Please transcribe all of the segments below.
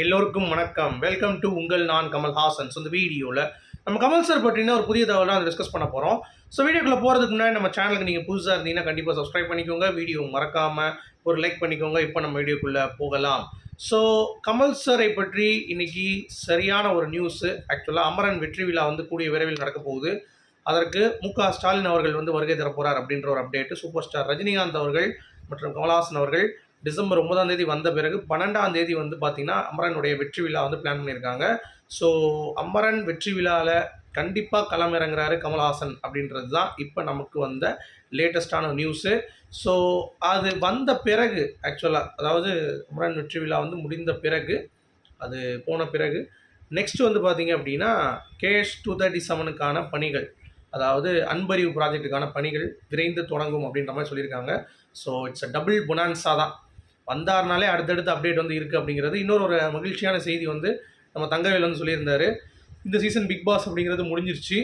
எல்லோருக்கும் வணக்கம். Welcome to உங்கள் நான் கமல்ஹாசன். ஸோ இந்த வீடியோவில் நம்ம கமல் சார் பற்றின ஒரு புதிய தகவலை அதை டிஸ்கஸ் பண்ண போகிறோம். ஸோ வீடியோக்குள்ளே போகிறதுக்கு முன்னாடி நம்ம சேனலுக்கு நீங்கள் புதுசாக இருந்தீங்கன்னா கண்டிப்பாக சப்ஸ்கிரைப் பண்ணிக்கோங்க. வீடியோ மறக்காமல் ஒரு லைக் பண்ணிக்கோங்க. இப்போ நம்ம வீடியோக்குள்ளே போகலாம். ஸோ கமல் சாரை பற்றி இன்னைக்கு சரியான ஒரு நியூஸு. ஆக்சுவலாக அமரன் வெற்றி விழா கூடிய விரைவில் நடக்க போகுது. அதற்கு ஸ்டாலின் அவர்கள் வருகை தர போகிறார் அப்படின்ற ஒரு அப்டேட்டு. சூப்பர் ஸ்டார் ரஜினிகாந்த் அவர்கள் மற்றும் கமல்ஹாசன் அவர்கள் டிசம்பர் 9ஆம் தேதி வந்த பிறகு 12ஆம் தேதி பார்த்தீங்கன்னா அமரனுடைய வெற்றி விழா பிளான் பண்ணியிருக்காங்க. ஸோ அமரன் வெற்றி விழாவில் கண்டிப்பாக களம் இறங்குறாரு கமல்ஹாசன் அப்படின்றது தான் இப்போ நமக்கு வந்த லேட்டஸ்டான நியூஸு. ஸோ அது வந்த பிறகு ஆக்சுவலாக அதாவது அமரன் வெற்றி விழா முடிந்த பிறகு அது போன பிறகு நெக்ஸ்ட் பார்த்தீங்க அப்படின்னா கேஎஸ் 237க்கான பணிகள், அதாவது அன்பறிவு ப்ராஜெக்ட்டுக்கான பணிகள் விரைந்து தொடங்கும் அப்படின்ற மாதிரி சொல்லியிருக்காங்க. ஸோ இட்ஸ் அ டபுள் பொனான்ஸா தான். வந்தார்னாலே அடுத்தடுத்து அப்டேட் இருக்குது அப்படிங்கிறது. இன்னொரு ஒரு மகிழ்ச்சியான செய்தி நம்ம தங்கவேல் சொல்லியிருந்தார். இந்த சீசன் பிக் பாஸ் அப்படிங்கிறது முடிஞ்சிருச்சு.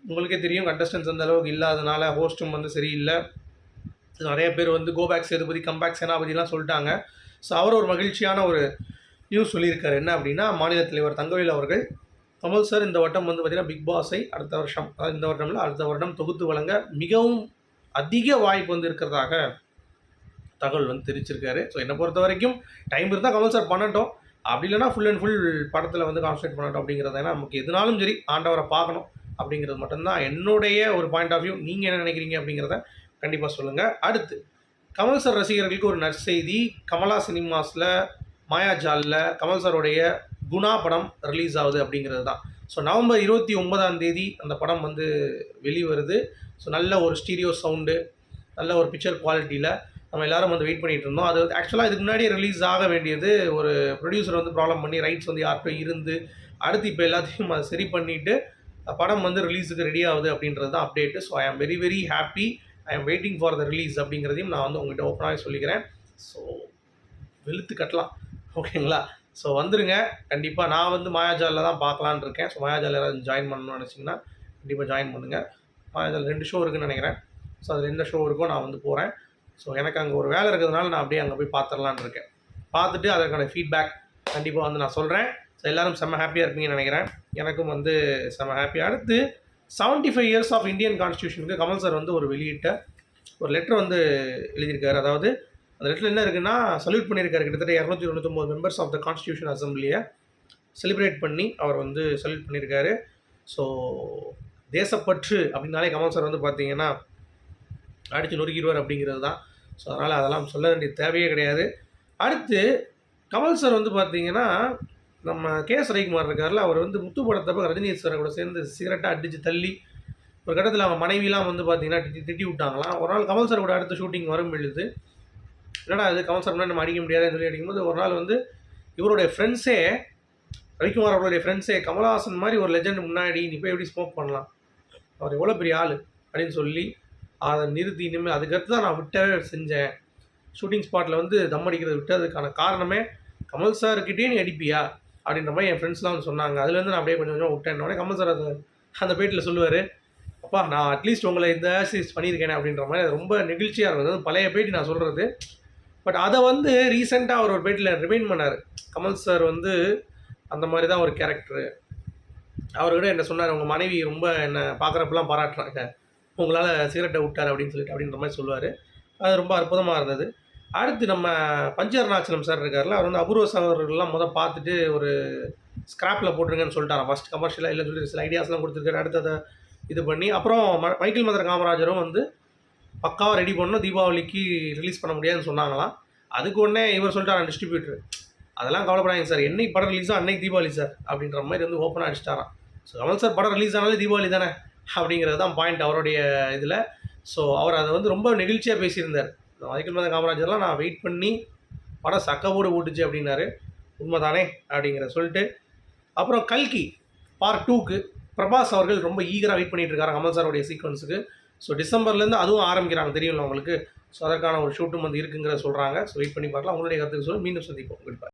உங்களுக்கே தெரியும் கண்டஸ்டன்ஸ் அந்த அளவுக்கு இல்லாதனால ஹோஸ்ட்டும் சரியில்லை. நிறைய பேர் கோபேக் சேதுபதி, கம்பேக் சேனாபதிலாம் சொல்லிட்டாங்க. ஸோ அவர் ஒரு மகிழ்ச்சியான ஒரு நியூஸ் சொல்லியிருக்காரு. என்ன அப்படின்னா, மாநில தலைவர் தங்கவேல் அவர்கள் கமல் சார் இந்த வட்டம் பார்த்திங்கன்னா பிக் பாஸை அடுத்த வருஷம், அதாவது இந்த வருடம்ல அடுத்த வருடம் தொகுத்து வழங்க மிகவும் அதிக வாய்ப்பு இருக்கிறதாக தகவல் தெரிவிச்சிருக்காரு. ஸோ என்னை பொறுத்த வரைக்கும் டைம் இருந்தால் கமல் சார் பண்ணட்டும், அப்படி இல்லைனா ஃபுல் அண்ட் ஃபுல் படத்தில் கான்சன்ட்ரேட் பண்ணட்டும் அப்படிங்கிறது. ஏன்னா நமக்கு எதுனாலும் சரி ஆண்டவரை பார்க்கணும் அப்படிங்கிறது மட்டும்தான் என்னுடைய ஒரு பாயிண்ட் ஆஃப் வியூ. நீங்கள் என்ன நினைக்கிறீங்க அப்படிங்கிறத கண்டிப்பாக சொல்லுங்கள். அடுத்து கமல் சார் ரசிகர்களுக்கு ஒரு நற்செய்தி. கமலா சினிமாஸில் மாயாஜாலில் கமல் சாருடைய குணா படம் ரிலீஸ் ஆகுது அப்படிங்கிறது தான். ஸோ நவம்பர் 29ஆம் தேதி அந்த படம் வெளிவருது. ஸோ நல்ல ஒரு ஸ்டீரியோ சவுண்டு, நல்ல ஒரு பிக்சர் குவாலிட்டியில் நம்ம எல்லோரும் வெயிட் பண்ணிகிட்டு இருந்தோம். அது ஆக்சுவலாக இதுக்கு முன்னாடியே ரிலீஸ் ஆக வேண்டியது. ஒரு ப்ரொடியூசர் ப்ராப்ளம் பண்ணி ரைட்ஸ் யார்கிட்ட இருந்து அடுத்து இப்போ எல்லாத்தையும் அதை சரி பண்ணிவிட்டு படம் ரிலீஸுக்கு ரெடி ஆகுது அப்படின்றது தான் update. So I am very very happy. ஐ ஆம் வெயிட்டிங் ஃபார் த ரிலீஸ் அப்படிங்கிறதையும் நான் உங்கள்கிட்ட ஓப்பனாகவே சொல்லிக்கிறேன். ஸோ வெளுத்து கட்டலாம், ஓகேங்களா? ஸோ வந்துருங்க கண்டிப்பாக. நான் மாயாஜாலில் தான் பார்க்கலான்னு இருக்கேன். ஸோ மாயாஜால் யாராவது ஜாயின் பண்ணணும்னு நினச்சிங்கன்னா கண்டிப்பாக ஜாயின் பண்ணுங்கள். மாயாஜால் 2 ஷோ இருக்குதுன்னு நினைக்கிறேன். ஸோ அதில் எந்த ஷோ இருக்கோ நான் போகிறேன். ஸோ எனக்கு அங்கே ஒரு வேலை இருக்கிறதுனால நான் அப்படியே அங்கே போய் பார்த்துடலான்னு இருக்கேன். பார்த்துட்டு அதற்கான ஃபீட்பேக் கண்டிப்பாக நான் சொல்கிறேன். ஸோ எல்லோரும் செம்ம ஹாப்பியாக இருப்பீங்கன்னு நினைக்கிறேன். எனக்கும் செம்ம ஹாப்பி. அடுத்து 75 இயர்ஸ் ஆஃப் இந்தியன் கான்ஸ்டியூஷனுக்கு கமல் சார் ஒரு வெளியிட்ட ஒரு லெட்டர் எழுதியிருக்காரு. அதாவது அந்த லெட்டரில் என்ன இருக்குன்னா, சல்யூட் பண்ணியிருக்காரு. கிட்டத்தட்ட 299 மெம்பர்ஸ் ஆஃப் த கான்ஸ்டியூஷன் அசம்பிளியை செலிப்ரேட் பண்ணி அவர் சல்யூட் பண்ணியிருக்காரு. ஸோ தேசப்பற்று அப்படின்னாலே கமல் சார் பார்த்தீங்கன்னா அடித்து நொறுக்கிடுவார் அப்படிங்கிறது தான். ஸோ அதெல்லாம் சொல்ல வேண்டிய தேவையே கிடையாது. அடுத்து கமல் சார் பார்த்தீங்கன்னா, நம்ம கே.எஸ். ரவிக்குமார் இருக்கார்ல, அவர் முத்து படத்தப்போ ரஜினி சாரை கூட சேர்ந்து சிகரெட்டாக அடித்து தள்ளி ஒரு கட்டத்தில் அவங்க மனைவிலாம் பார்த்தீங்கன்னா திட்டி விட்டாங்களாம். ஒரு நாள் கமல் சார் கூட அடுத்த ஷூட்டிங் வரும் பொழுது, என்னடா அது கமல் சார் முன்னாடி நம்ம அடிக்க முடியாதுன்னு சொல்லி அடிக்கும்போது, ஒரு நாள் இவருடைய ஃப்ரெண்ட்ஸே, ரவிக்குமார் அவருடைய ஃப்ரெண்ட்ஸே, கமல்ஹாசன் மாதிரி ஒரு லெஜெண்ட் முன்னாடி நீ போய் எப்படி ஸ்மோக் பண்ணலாம், அவர் எவ்வளோ பெரிய ஆள் அப்படின்னு சொல்லி அதை நிறுத்தி இனிமேல் அதுக்கடுத்து தான் நான் விட்டவே செஞ்சேன். ஷூட்டிங் ஸ்பாட்டில் தம் அடிக்கிறது விட்டதுக்கான காரணமே கமல் சார்கிட்டே நீ அடிப்பியா அப்படின்ற மாதிரி என் ஃப்ரெண்ட்ஸ்லாம் சொன்னாங்க. அதுலேருந்து நான் அப்படியே கொஞ்சம் கொஞ்சம் விட்டேன். கமல் சார் அந்த பேட்டில் சொல்லுவார், அப்பா நான் அட்லீஸ்ட் உங்களை இந்த ஆக்சிஸ் பண்ணியிருக்கேன் அப்படின்ற மாதிரி. அது ரொம்ப நெகிழ்ச்சியாக இருந்தது. பழைய பேட்டி நான் சொல்கிறது. பட் அதை ரீசெண்டாக அவர் ஒரு பேட்டியில் ரிமைண்ட் பண்ணார். கமல் சார் அந்த மாதிரி தான் ஒரு கேரக்டரு. அவர்கிட்ட என்ன சொன்னார், உங்கள் மனைவி ரொம்ப என்னை பார்க்குறப்பெல்லாம் பாராட்டுறாங்க, உங்களால் சிகரெட்டை விட்டார் அப்படின்னு சொல்லிட்டு அப்படின்ற மாதிரி சொல்லுவார். அது ரொம்ப அற்புதமாக இருந்தது. அடுத்து நம்ம பஞ்சர்நாச்சலம் சார் இருக்கார்ல, அவர் அபூர்வ சகோதரர்கள்லாம் பார்த்துட்டு ஒரு ஸ்க்ராப்பில் போட்டுருங்கன்னு சொல்லிட்டாராம். ஃபஸ்ட் கமர்ஷியலாக இல்லைன்னு சொல்லி சில ஐடியாஸ்லாம் கொடுத்துருக்காரு. அடுத்து அதை இது பண்ணி அப்புறம் மைக்கேல் மதர் காமராஜரும் பக்காவாக ரெடி பண்ணணும், தீபாவளிக்கு ரிலீஸ் பண்ண முடியாதுன்னு சொன்னாங்களாம். அதுக்கு உடனே இவர் சொல்லிட்டாராம் டிஸ்ட்ரிபியூட்டர், அதெல்லாம் கவலைப்படாதீங்க சார், என்னைக்கு படம் ரிலீஸோ அன்னைக்கு தீபாவளி சார் அப்படின்ற மாதிரி ஓப்பனாக அடிச்சிட்டாராம். ஸோ கமல் சார் படம் ரிலீஸ் ஆனாலே தீபாவளி தானே அப்படிங்கிறது தான் பாயிண்ட் அவருடைய இதில். ஸோ அவர் அதை ரொம்ப நெகிழ்ச்சியாக பேசியிருந்தார். மைக்கேல் மதன் காமராஜர்லாம் நான் வெயிட் பண்ணி படம் சக்கவோடு ஓட்டுச்சு அப்படின்னாரு. உண்மை தானே அப்படிங்கிறத சொல்லிட்டு, அப்புறம் கல்கி பார்ட் 2க்கு பிரபாஸ் அவர்கள் ரொம்ப ஈகராக வெயிட் பண்ணிகிட்டு இருக்காங்க கமல் சாரோடைய சீக்வன்ஸுக்கு. ஸோ டிசம்பர்லேருந்து அதுவும் ஆரம்பிக்கிறாங்க, தெரியும்ல உங்களுக்கு. ஸோ அதற்கான ஒரு ஷூட்டும் இருக்குங்கிறத சொல்கிறாங்க. ஸோ வெயிட் பண்ணி பார்க்கலாம். உங்களுடைய கருத்துக்கு சொல்லி மீண்டும் சந்திப்போம். Good bye.